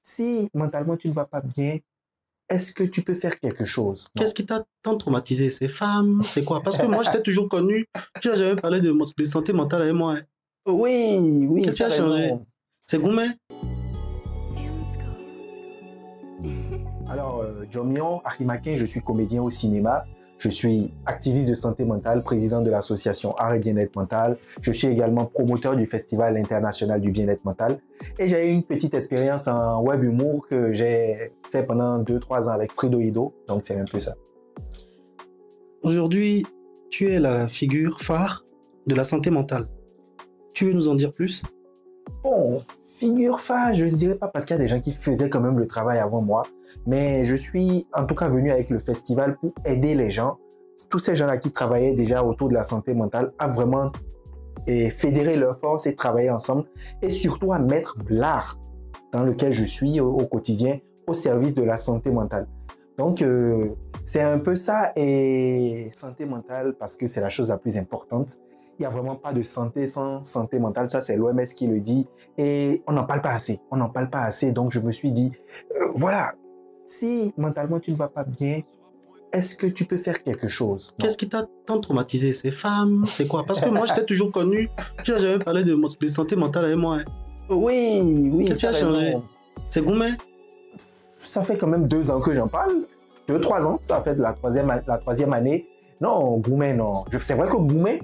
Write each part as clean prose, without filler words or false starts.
si mentalement tu ne vas pas bien, est-ce que tu peux faire quelque chose? Qu'est-ce qui t'a tant traumatisé? Ces femmes? C'est quoi? Parce que moi, je t'ai toujours connu. Tu n'as jamais parlé de santé mentale avec moi, hein. Oui, oui, Qu'est-ce tu qui as a changé? raison. C'est Goumet? Alors, Jomion Arimakin, je suis comédien au cinéma. Je suis activiste de santé mentale, président de l'association Art et Bien-être Mental. Je suis également promoteur du Festival international du bien-être mental. Et j'ai eu une petite expérience en web humour que j'ai fait pendant 2-3 ans avec Fredo Ido. Donc, c'est un peu ça. Aujourd'hui, tu es la figure phare de la santé mentale. Tu veux nous en dire plus? Bon, figure phare, je ne dirais pas parce qu'il y a des gens qui faisaient quand même le travail avant moi. Mais je suis en tout cas venu avec le festival pour aider les gens, tous ces gens-là qui travaillaient déjà autour de la santé mentale, à vraiment fédérer leurs forces et travailler ensemble. Et surtout à mettre l'art dans lequel je suis au quotidien au service de la santé mentale. Donc, c'est un peu ça. Et santé mentale, parce que c'est la chose la plus importante. Il n'y a vraiment pas de santé sans santé mentale. Ça, c'est l'OMS qui le dit. Et on n'en parle pas assez. On n'en parle pas assez. Donc, je me suis dit, voilà, si mentalement tu ne vas pas bien, est-ce que tu peux faire quelque chose? Qu'est-ce qui t'a tant traumatisé? Ces femmes? C'est quoi? Parce que moi, je t'ai toujours connu. Tu n'as jamais parlé de santé mentale avec moi, hein. Oui, oui. Qu'est-ce qui a changé? C'est Goumet? Ça fait quand même 2 ans que j'en parle. 2-3 ans, ça fait de la troisième année. Non, Goumet, non. C'est vrai que Goumet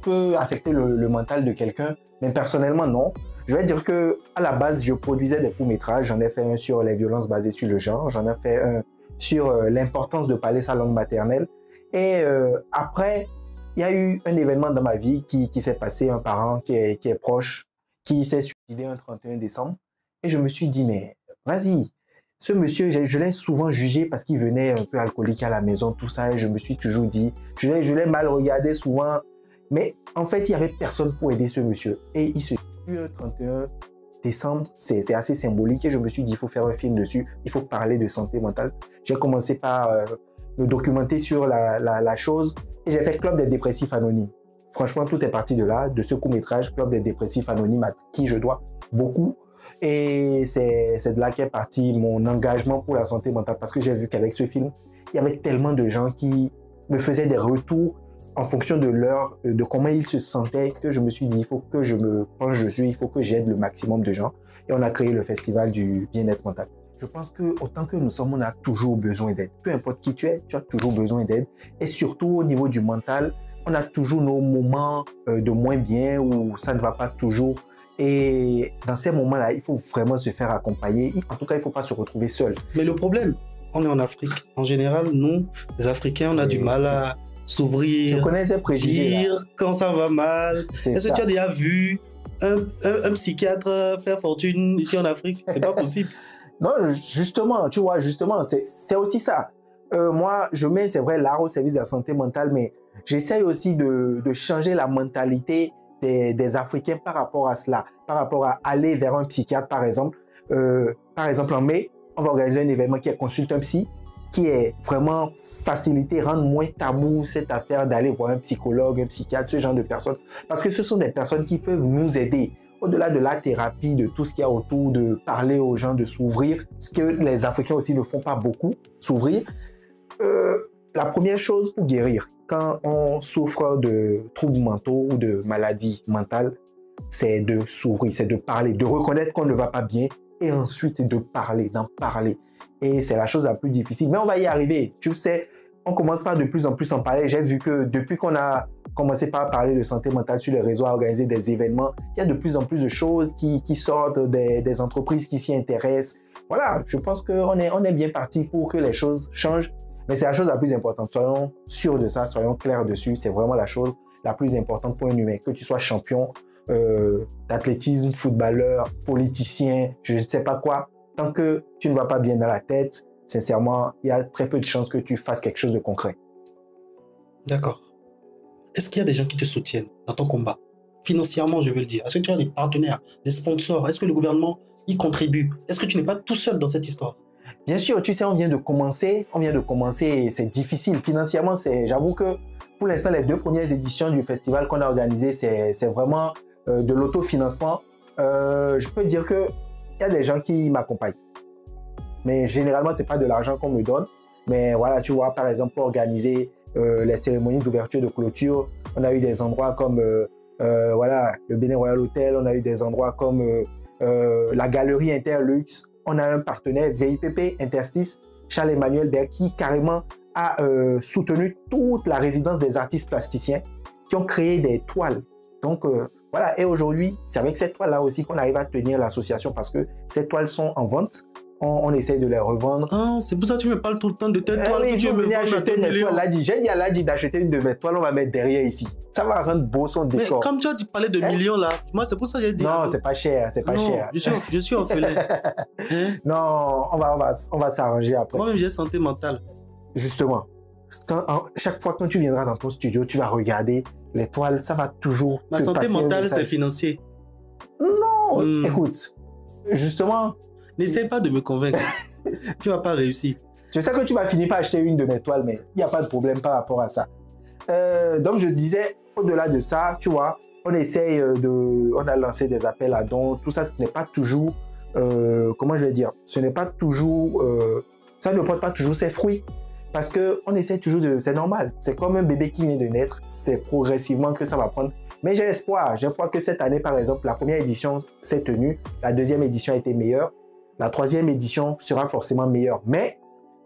peut affecter le mental de quelqu'un, mais personnellement, non. Je vais dire que à la base, je produisais des courts-métrages. J'en ai fait un sur les violences basées sur le genre. J'en ai fait un sur l'importance de parler sa langue maternelle. Et après, il y a eu un événement dans ma vie qui s'est passé, un parent qui est proche, qui s'est suicidé un 31 décembre. Et je me suis dit, mais vas-y, ce monsieur, je l'ai souvent jugé parce qu'il venait un peu alcoolique à la maison, tout ça. Et je me suis toujours dit, je l'ai mal regardé souvent. Mais en fait, il n'y avait personne pour aider ce monsieur. Et il se dit, un 31 décembre, c'est assez symbolique. Et je me suis dit, il faut faire un film dessus. Il faut parler de santé mentale. J'ai commencé par me documenter sur la chose. Et j'ai fait Club des dépressifs anonymes. Franchement, tout est parti de là, de ce court-métrage, Club des dépressifs anonymes, à qui je dois beaucoup. Et c'est de là qu'est parti mon engagement pour la santé mentale. Parce que j'ai vu qu'avec ce film, il y avait tellement de gens qui me faisaient des retours en fonction de comment ils se sentaient, que je me suis dit, il faut que je me penche dessus, il faut que j'aide le maximum de gens. Et on a créé le festival du bien-être mental. Je pense que autant que nous sommes, on a toujours besoin d'aide. Peu importe qui tu es, tu as toujours besoin d'aide. Et surtout au niveau du mental, on a toujours nos moments de moins bien où ça ne va pas toujours. Et dans ces moments-là, il faut vraiment se faire accompagner. En tout cas, il ne faut pas se retrouver seul. Mais le problème, on est en Afrique. En général, nous, les Africains, on a du mal à s'ouvrir. Je connais ces préjugés. Dire quand ça va mal. Est-ce que tu as déjà vu un psychiatre faire fortune ici en Afrique? C'est pas possible. Non, justement, tu vois, justement, c'est aussi ça. Moi, je mets, c'est vrai, l'art au service de la santé mentale, mais j'essaye aussi de changer la mentalité des Africains par rapport à cela, par rapport à aller vers un psychiatre, par exemple. Par exemple, en mai, on va organiser un événement qui est Consulte un psy, qui est vraiment facilité, rendre moins tabou cette affaire d'aller voir un psychologue, un psychiatre, ce genre de personnes. Parce que ce sont des personnes qui peuvent nous aider. Au-delà de la thérapie, de tout ce qu'il y a autour, de parler aux gens, de s'ouvrir, ce que les Africains aussi ne font pas beaucoup, s'ouvrir. La première chose pour guérir, quand on souffre de troubles mentaux ou de maladies mentales, c'est de s'ouvrir, c'est de parler, de reconnaître qu'on ne va pas bien et ensuite de parler, d'en parler. Et c'est la chose la plus difficile, mais on va y arriver. Tu sais, on commence par de plus en plus en parler. J'ai vu que depuis qu'on a commencé par parler de santé mentale sur les réseaux, à organiser des événements, il y a de plus en plus de choses qui sortent, des entreprises qui s'y intéressent. Voilà, je pense qu'on est bien parti pour que les choses changent. Mais c'est la chose la plus importante. Soyons sûrs de ça, soyons clairs dessus. C'est vraiment la chose la plus importante pour un humain. Que tu sois champion d'athlétisme, footballeur, politicien, je ne sais pas quoi. Tant que tu ne vas pas bien dans la tête, sincèrement, il y a très peu de chances que tu fasses quelque chose de concret. D'accord. Est-ce qu'il y a des gens qui te soutiennent dans ton combat? Financièrement, je veux le dire. Est-ce que tu as des partenaires, des sponsors? Est-ce que le gouvernement y contribue? Est-ce que tu n'es pas tout seul dans cette histoire? Bien sûr, tu sais, on vient de commencer et c'est difficile. Financièrement, j'avoue que pour l'instant, les 2 premières éditions du festival qu'on a organisé, c'est vraiment de l'autofinancement. Je peux dire que il y a des gens qui m'accompagnent. Mais généralement, c'est pas de l'argent qu'on me donne. Mais voilà, tu vois, par exemple, pour organiser les cérémonies d'ouverture, de clôture, on a eu des endroits comme voilà, le Bénin Royal Hotel, on a eu des endroits comme la Galerie Interlux. On a un partenaire, VIPP, Interstice, Charles-Emmanuel Berg, qui carrément a soutenu toute la résidence des artistes plasticiens qui ont créé des toiles. Donc, voilà. Et aujourd'hui, c'est avec ces toiles-là aussi qu'on arrive à tenir l'association parce que ces toiles sont en vente. On essaye de les revendre. Ah, c'est pour ça que tu me parles tout le temps de tes toiles. Oui, je vais acheter mes toiles. J'ai dit à Ladji d'acheter une de mes toiles, on va mettre derrière ici. Ça va rendre beau son décor. Mais comme tu as parlé de millions là, moi c'est pour ça que j'ai dit. Non, c'est pas cher, c'est pas cher. Je suis orphelin. Hein? Non, on va s'arranger après. Moi-même j'ai santé mentale. Justement, chaque fois que tu viendras dans ton studio, tu vas regarder les toiles, ça va toujours. Ma santé mentale, c'est financier. Non, écoute, justement. N'essaie pas de me convaincre. Tu vas pas réussir. Je sais que tu vas finir par acheter une de mes toiles, mais il n'y a pas de problème par rapport à ça. Donc, je disais, au-delà de ça, tu vois, on essaye on a lancé des appels à dons. Tout ça, ce n'est pas toujours, comment je vais dire, ce n'est pas toujours, ça ne porte pas toujours ses fruits. Parce qu'on essaie toujours c'est normal. C'est comme un bébé qui vient de naître. C'est progressivement que ça va prendre. Mais j'ai espoir. J'ai espoir que cette année, par exemple, la première édition s'est tenue. La deuxième édition a été meilleure. La troisième édition sera forcément meilleure. Mais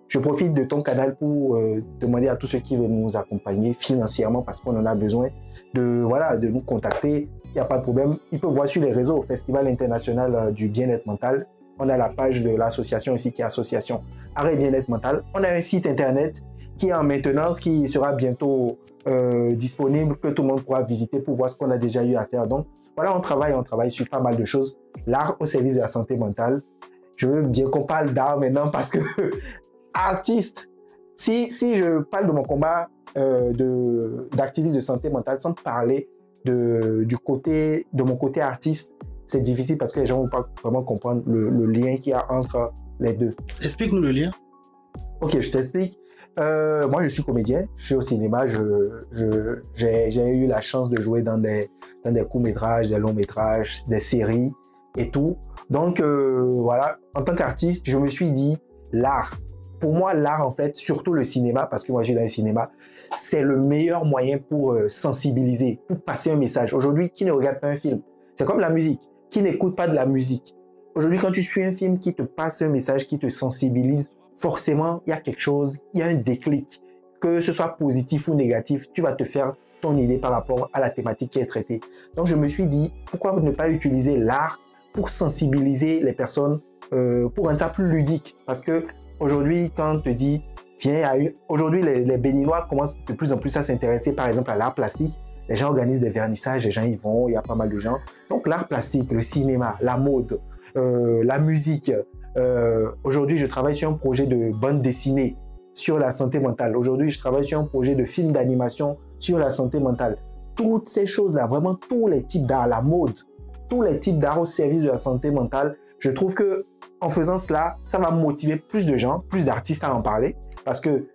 je profite de ton canal pour demander à tous ceux qui veulent nous accompagner financièrement parce qu'on en a besoin de nous contacter. Il n'y a pas de problème. Ils peuvent voir sur les réseaux au Festival international du bien-être mental. On a la page de l'association ici qui est Association Arrêt Bien-être Mental. On a un site internet qui est en maintenance, qui sera bientôt disponible, que tout le monde pourra visiter pour voir ce qu'on a déjà eu à faire. Donc voilà, on travaille sur pas mal de choses. L'art au service de la santé mentale. Je veux bien qu'on parle d'art maintenant parce que artiste, si je parle de mon combat d'activiste de santé mentale sans parler de mon côté artiste, c'est difficile parce que les gens ne vont pas vraiment comprendre le lien qu'il y a entre les deux. Explique-nous le lien. Ok, je t'explique. Moi, je suis comédien, je suis au cinéma, j'ai eu la chance de jouer dans des courts-métrages, des longs-métrages, des séries et tout. Donc, voilà, en tant qu'artiste, je me suis dit, l'art. Pour moi, l'art, en fait, surtout le cinéma, parce que moi, je suis dans le cinéma, c'est le meilleur moyen pour sensibiliser, pour passer un message. Aujourd'hui, qui ne regarde pas un film? C'est comme la musique. Qui n'écoute pas de la musique? Aujourd'hui, quand tu suis un film qui te passe un message, qui te sensibilise, forcément, il y a quelque chose, il y a un déclic. Que ce soit positif ou négatif, tu vas te faire ton idée par rapport à la thématique qui est traitée. Donc, je me suis dit, pourquoi ne pas utiliser l'art pour sensibiliser les personnes, pour rendre ça plus ludique? Parce que aujourd'hui, quand on te dit, aujourd'hui, les Béninois commencent de plus en plus à s'intéresser, par exemple, à l'art plastique. Les gens organisent des vernissages, les gens y vont, il y a pas mal de gens. Donc, l'art plastique, le cinéma, la mode, la musique. Aujourd'hui, je travaille sur un projet de bande dessinée sur la santé mentale. Aujourd'hui, je travaille sur un projet de film d'animation sur la santé mentale. Toutes ces choses-là, vraiment tous les types d'art, la mode, tous les types d'art au service de la santé mentale, je trouve que en faisant cela, ça va motiver plus de gens, plus d'artistes à en parler. Parce que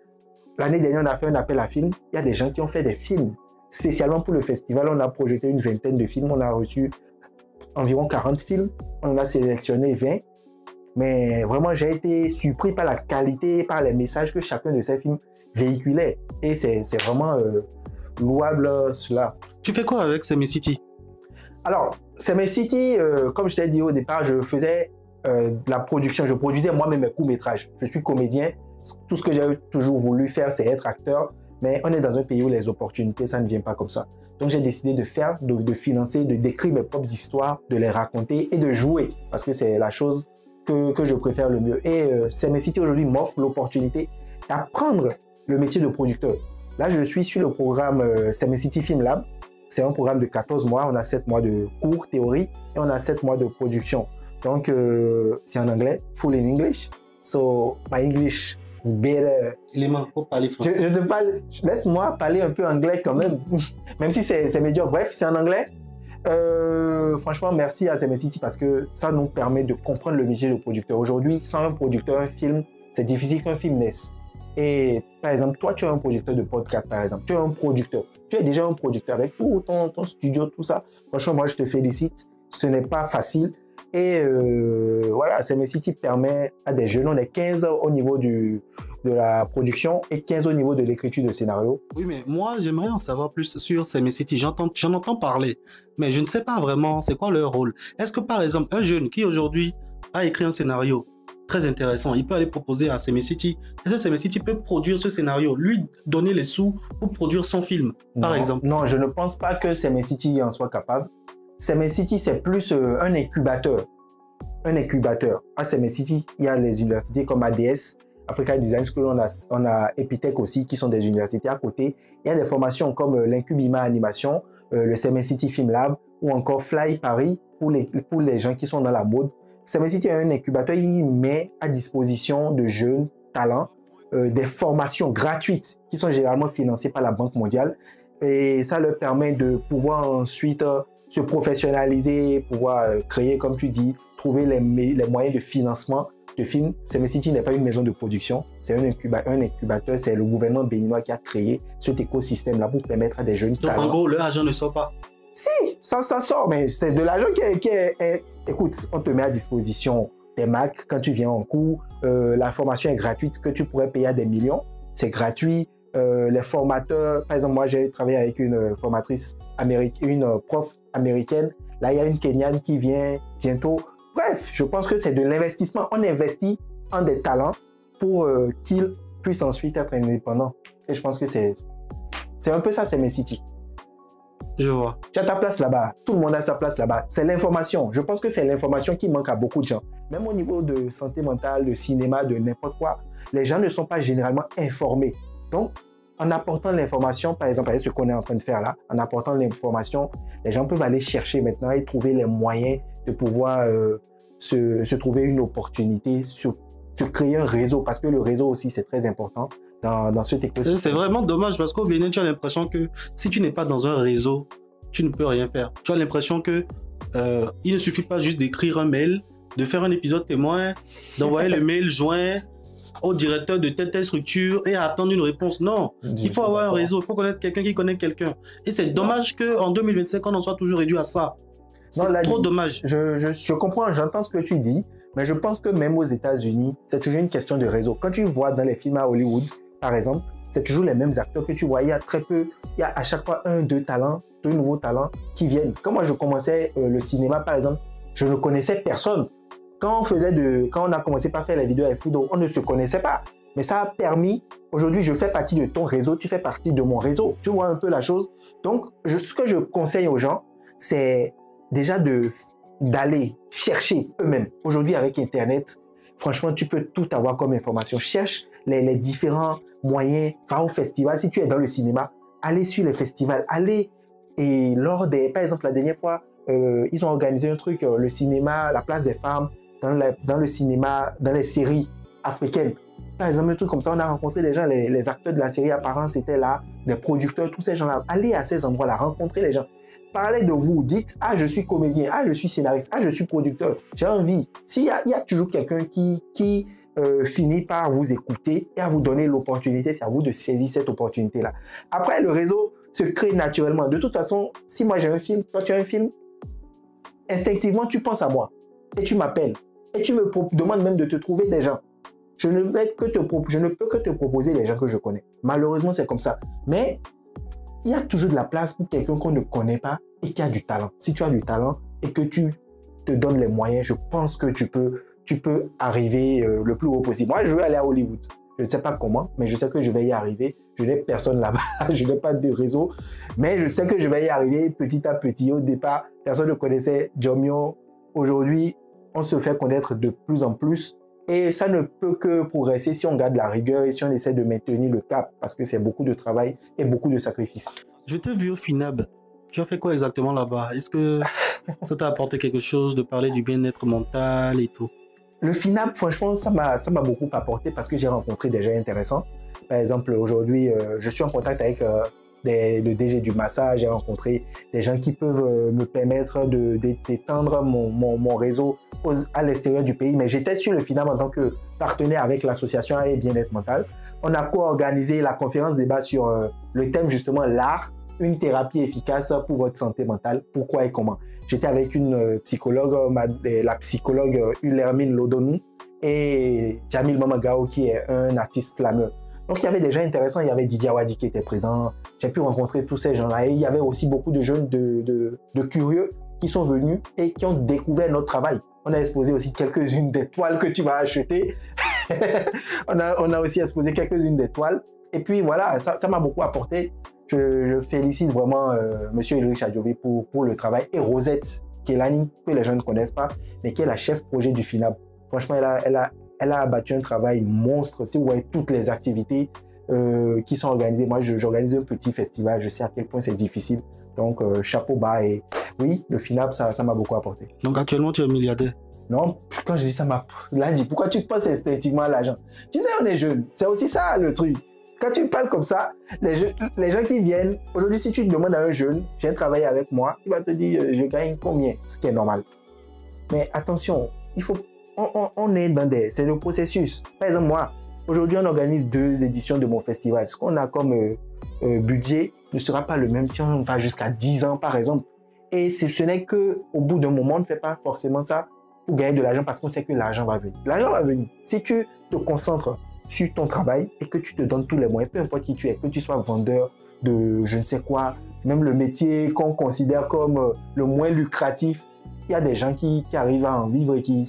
l'année dernière, on a fait un appel à films. Il y a des gens qui ont fait des films. Spécialement pour le festival, on a projeté une vingtaine de films. On a reçu environ 40 films. On en a sélectionné 20. Mais vraiment, j'ai été surpris par la qualité, par les messages que chacun de ces films véhiculait. Et c'est vraiment louable cela. Tu fais quoi avec Semicity? Alors, Semicity, comme je t'ai dit au départ, je faisais de la production. Je produisais moi-même mes courts-métrages. Je suis comédien. Tout ce que j'ai toujours voulu faire, c'est être acteur. Mais on est dans un pays où les opportunités, ça ne vient pas comme ça. Donc, j'ai décidé de financer, d'écrire mes propres histoires, de les raconter et de jouer. Parce que c'est la chose que je préfère le mieux. Et Semicity aujourd'hui m'offre l'opportunité d'apprendre le métier de producteur. Là, je suis sur le programme Semicity Film Lab. C'est un programme de 14 mois. On a 7 mois de cours théorie et on a 7 mois de production. Donc, c'est en anglais, full in English. So, my English is better. Clément, faut parler français. Laisse-moi parler un peu anglais quand même. Même si c'est médiocre. Bref, c'est en anglais. Franchement, merci à Semicity parce que ça nous permet de comprendre le métier de producteur. Aujourd'hui, sans un producteur, un film, c'est difficile qu'un film naisse. Et par exemple, toi, tu es un producteur de podcast, par exemple. Tu es un producteur. Tu es déjà un producteur avec tout ton studio, tout ça. Franchement, moi, je te félicite. Ce n'est pas facile. Et voilà, Semecity permet à des jeunes, on est 15 au niveau de la production et 15 au niveau de l'écriture de scénario. Oui, mais moi, j'aimerais en savoir plus sur Semecity. J'en entends parler, mais je ne sais pas vraiment c'est quoi leur rôle. Est-ce que, par exemple, un jeune qui aujourd'hui a écrit un scénario très intéressant, il peut aller proposer à Semecity. Est-ce que Semecity peut produire ce scénario, lui donner les sous pour produire son film, par exemple? Non, je ne pense pas que Semecity en soit capable. Semecity, c'est plus un incubateur. Un incubateur. À Semecity, il y a les universités comme ADS, Africa Design School, on a Epitech aussi, qui sont des universités à côté. Il y a des formations comme l'Incubima Animation, le Semecity Film Lab, ou encore Fly Paris pour les gens qui sont dans la mode. Semecity est un incubateur, il met à disposition de jeunes talents des formations gratuites qui sont généralement financées par la Banque mondiale. Et ça leur permet de pouvoir ensuite se professionnaliser, pouvoir créer, comme tu dis, trouver les moyens de financement de films. Semecity n'est pas une maison de production, c'est un incubateur, c'est le gouvernement béninois qui a créé cet écosystème-là pour permettre à des jeunes talents. Donc en gros, leur argent ne sort pas. Si, ça sort, mais c'est de l'argent qui est... Écoute, on te met à disposition des Macs quand tu viens en cours, la formation est gratuite, que tu pourrais payer à des millions, c'est gratuit. Les formateurs, par exemple, moi j'ai travaillé avec une formatrice américaine, une prof américaine, là il y a une Kenyane qui vient bientôt. Bref, je pense que c'est de l'investissement, on investit en des talents pour qu'ils puissent ensuite être indépendants. Et je pense que c'est un peu ça, Semecity. Je vois. Tu as ta place là-bas, tout le monde a sa place là-bas. C'est l'information. Je pense que c'est l'information qui manque à beaucoup de gens. Même au niveau de santé mentale, de cinéma, de n'importe quoi, les gens ne sont pas généralement informés. Donc, en apportant l'information, par exemple, avec ce qu'on est en train de faire là, en apportant l'information, les gens peuvent aller chercher maintenant et trouver les moyens de pouvoir se trouver une opportunité, se créer un réseau, parce que le réseau aussi, c'est très important dans cet écosystème. C'est vraiment dommage parce qu'au Bénin, tu as l'impression que si tu n'es pas dans un réseau, tu ne peux rien faire. Tu as l'impression que il ne suffit pas juste d'écrire un mail, de faire un épisode témoin, d'envoyer le mail joint au directeur de telle structure et attendre une réponse. Non, il faut avoir un réseau, il faut connaître quelqu'un qui connaît quelqu'un. Et c'est dommage qu'en 2025, on en soit toujours réduit à ça. C'est trop dommage. Je comprends, j'entends ce que tu dis, mais je pense que même aux États-Unis, c'est toujours une question de réseau. Quand tu vois dans les films à Hollywood, par exemple, c'est toujours les mêmes acteurs que tu vois. Il y a très peu, il y a à chaque fois deux nouveaux talents qui viennent. Quand moi je commençais le cinéma, par exemple, je ne connaissais personne. Quand on a commencé par faire les vidéos avec Fudo, on ne se connaissait pas. Mais ça a permis, aujourd'hui, je fais partie de ton réseau, tu fais partie de mon réseau. Tu vois un peu la chose. Donc, ce que je conseille aux gens, c'est déjà d'aller chercher eux-mêmes. Aujourd'hui, avec Internet, franchement, tu peux tout avoir comme information. Cherche les différents moyens. Va au festival. Si tu es dans le cinéma, allez sur les festivals. Allez, et par exemple, la dernière fois, ils ont organisé un truc, le cinéma, la place des femmes, dans le cinéma, dans les séries africaines. Par exemple, un truc comme ça, on a rencontré des gens, les acteurs de la série apparents, c'était là, les producteurs, tous ces gens-là. Allez à ces endroits-là, rencontrez les gens. Parlez de vous, dites, ah, je suis comédien, ah, je suis scénariste, ah, je suis producteur, j'ai envie. Il y a toujours quelqu'un qui finit par vous écouter et à vous donner l'opportunité, c'est à vous de saisir cette opportunité-là. Après, le réseau se crée naturellement. De toute façon, si moi j'ai un film, toi tu as un film, instinctivement, tu penses à moi et tu m'appelles et tu me demandes même de te trouver des gens. Je ne peux que te proposer les gens que je connais. Malheureusement, c'est comme ça. Mais il y a toujours de la place pour quelqu'un qu'on ne connaît pas et qui a du talent. Si tu as du talent et que tu te donnes les moyens, je pense que tu peux arriver le plus haut possible. Moi, je veux aller à Hollywood. Je ne sais pas comment, mais je sais que je vais y arriver. Je n'ai personne là-bas, je n'ai pas de réseau, mais je sais que je vais y arriver petit à petit. Au départ, personne ne connaissait Jomyo. Aujourd'hui, on se fait connaître de plus en plus et ça ne peut que progresser si on garde la rigueur et si on essaie de maintenir le cap parce que c'est beaucoup de travail et beaucoup de sacrifices. Je t'ai vu au FINAB. Tu as fait quoi exactement là-bas? Est-ce que ça t'a apporté quelque chose de parler du bien-être mental et tout? Le FINAB, franchement, ça m'a beaucoup apporté parce que j'ai rencontré des gens intéressants. Par exemple, aujourd'hui, je suis en contact avec le DG du massage. J'ai rencontré des gens qui peuvent me permettre d'étendre mon réseau à l'extérieur du pays. Mais j'étais sur le FINAB en tant que partenaire avec l'association et bien-être mental. On a co-organisé la conférence débat sur le thème justement l'art une thérapie efficace pour votre santé mentale. Pourquoi et comment? J'étais avec une psychologue, la psychologue Ulermine Lodonou et Jamil Mamagao qui est un artiste slameur. Donc il y avait des gens intéressants, il y avait Didier Awadi qui était présent, j'ai pu rencontrer tous ces gens-là et il y avait aussi beaucoup de jeunes de curieux qui sont venus et qui ont découvert notre travail. On a exposé aussi quelques-unes des toiles que tu vas acheter. on a aussi exposé quelques-unes des toiles. Et puis voilà, ça m'a beaucoup apporté. Je félicite vraiment Monsieur Ulrich Adjovi pour le travail. Et Rosette Kelani, que les gens ne connaissent pas, mais qui est la chef projet du FINAB. Franchement, elle a abattu un travail monstre. Si vous voyez toutes les activités qui sont organisées, moi j'organise un petit festival, je sais à quel point c'est difficile. Donc chapeau bas et oui, le FINAB, ça m'a beaucoup apporté. Donc actuellement, tu es milliardaire? Non, quand je dis ça m'a dit, pourquoi tu penses instinctivement à l'argent? Tu sais, on est jeune, c'est aussi ça le truc. Quand tu parles comme ça, les gens qui viennent, aujourd'hui, si tu demandes à un jeune, viens travailler avec moi, il va te dire, je gagne combien, ce qui est normal. Mais attention, on est c'est le processus. Par exemple, moi, aujourd'hui, on organise 2 éditions de mon festival. Ce qu'on a comme budget ne sera pas le même si on va jusqu'à 10 ans, par exemple. Et ce n'est qu'au bout d'un moment, on ne fait pas forcément ça pour gagner de l'argent parce qu'on sait que l'argent va venir. L'argent va venir. Si tu te concentres sur ton travail et que tu te donnes tous les moyens, peu importe qui tu es, que tu sois vendeur de je ne sais quoi, même le métier qu'on considère comme le moins lucratif, il y a des gens qui arrivent à en vivre et qui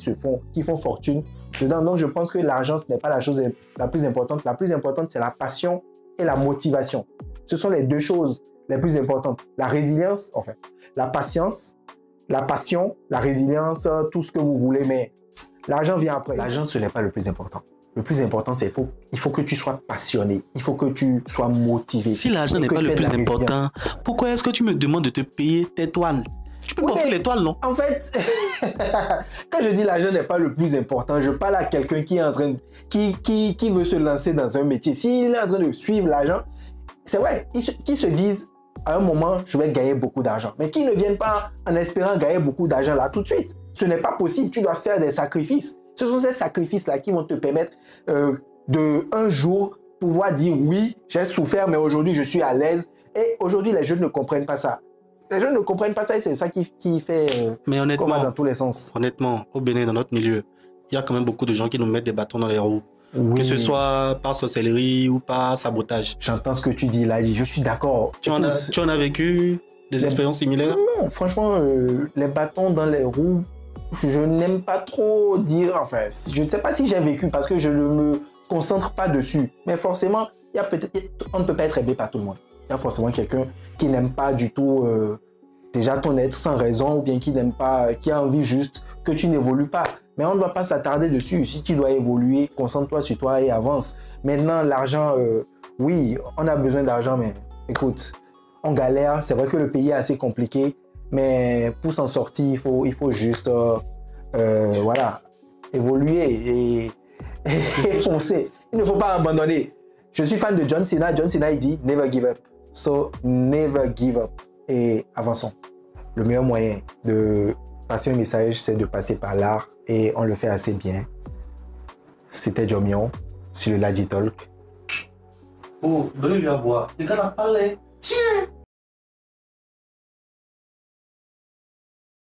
font fortune dedans. Donc je pense que l'argent, ce n'est pas la chose la plus importante. La plus importante, c'est la passion et la motivation. Ce sont les 2 choses les plus importantes. La résilience, enfin, la patience, la passion, la résilience, tout ce que vous voulez, mais l'argent vient après. L'argent, ce n'est pas le plus important. Le plus important, c'est il faut que tu sois passionné. Il faut que tu sois motivé. Si l'argent n'est pas le plus important, pourquoi est-ce que tu me demandes de te payer tes toiles? Tu peux m'offrir les toiles, non? En fait, quand je dis l'argent n'est pas le plus important, je parle à quelqu'un qui est en train qui veut se lancer dans un métier. S'il est en train de suivre l'argent, c'est vrai, qui se disent à un moment, je vais gagner beaucoup d'argent. Mais qui ne viennent pas en espérant gagner beaucoup d'argent là tout de suite. Ce n'est pas possible, tu dois faire des sacrifices. Ce sont ces sacrifices-là qui vont te permettre de un jour pouvoir dire oui, j'ai souffert, mais aujourd'hui je suis à l'aise. Et aujourd'hui, les jeunes ne comprennent pas ça. Les jeunes ne comprennent pas ça et c'est ça qui fait mais honnêtement, dans tous les sens. Honnêtement, au Bénin, dans notre milieu, il y a quand même beaucoup de gens qui nous mettent des bâtons dans les roues. Oui. Que ce soit par sorcellerie ou par sabotage. J'entends ce que tu dis là, je suis d'accord. Tu en as vécu des expériences similaires? Non, franchement, les bâtons dans les roues, je n'aime pas trop dire, enfin, je ne sais pas si j'ai vécu parce que je ne me concentre pas dessus. Mais forcément, on ne peut pas être aimé par tout le monde. Il y a forcément quelqu'un qui n'aime pas du tout déjà ton être sans raison ou bien qui n'aime pas, qui a envie juste que tu n'évolues pas. Mais on ne doit pas s'attarder dessus. Si tu dois évoluer, concentre-toi sur toi et avance. Maintenant, l'argent, oui, on a besoin d'argent, mais écoute, on galère. C'est vrai que le pays est assez compliqué, mais pour s'en sortir, il faut juste voilà, évoluer et foncer. Il ne faut pas abandonner. Je suis fan de John Cena. John Cena, il dit « Never give up ». So, never give up. Et avançons. Le meilleur moyen de passer un message, c'est de passer par l'art et on le fait assez bien. C'était Jomion sur le Ladi Talk. Oh, donnez-lui à boire. Les gars, là, parlez. Tiens!